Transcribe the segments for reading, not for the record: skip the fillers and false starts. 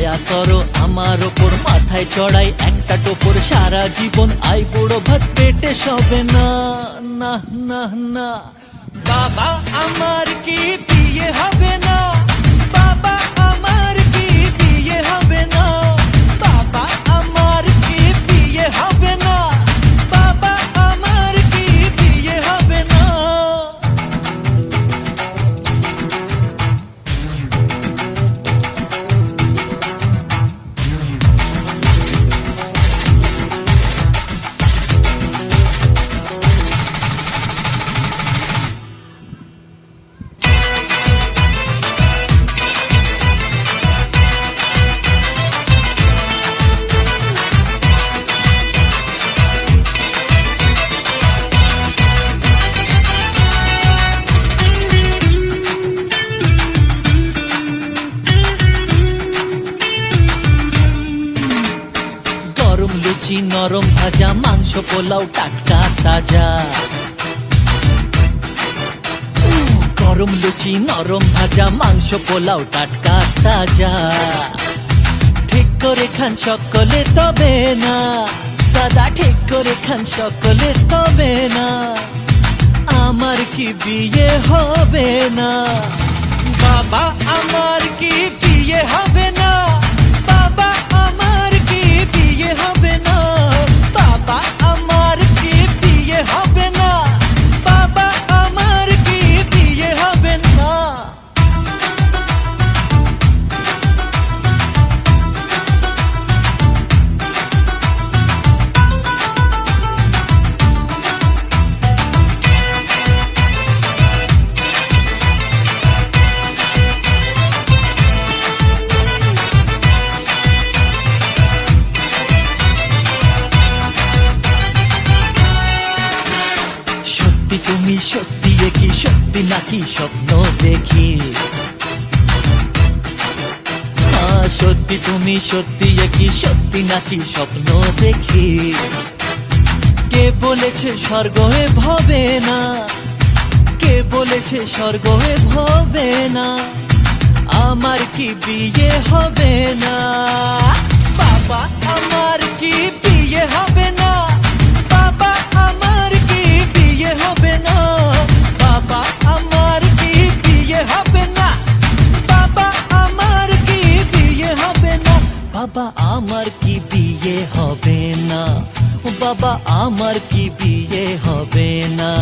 দয়া করো আমার ওপর, মাথায় চড়াই একটা টোপর, সারা জীবন আই বুড়ো ভাত পেটে সবে না। না না না, বাবা আমার কি বিয়ে হবে না? বাবা আমার কি বিয়ে হবে না? বাবা আমার কি বিয়ে হবে না? বাবা আমার কি বিয়ে হবে না? গরম লুচি নরম ভাজা, মাংস পোলাও টাটকা তাজা। গরম লুচি নরম ভাজা, মাংস পোলাও টাটকা তাজা। ঠিক করে খান সকলে তবে না দাদা, ঠিক করে খান সকলে তবে না। আমার কি বিয়ে হবে না? বাবা আমার কি বিয়ে হবে না? বাবা আমার কি বিয়ে হবে না? বাবা আমার কি বিয়ে হবে না? বাবা আমার কি বিয়ে হবে না? তুমি সত্যি কি সত্যি নাকি স্বপ্ন দেখি? সত্যি তুমি সত্যি কি সত্যি নাকি স্বপ্ন দেখি? কে বলেছে স্বর্গ এ ভবে না? কে বলেছে স্বর্গ এ ভবে না? আমার কি বিয়ে হবে না? বাবা আমার কি বিয়ে হবে না? বাবা আমার কি বিয়ে হবে না? বাবা আমার কি বিয়ে হবে না? বাবা আমার কি বিয়ে হবে না? বাবা আমার কি বিয়ে হবে না? বাবা আমার কি বিয়ে হবে না?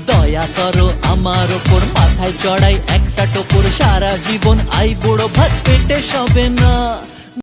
দয়া করো আমার ওপর, মাথায় চড়াই একটা টোপর, সারা জীবন আই বুড়ো ভাত পেটে সবে না।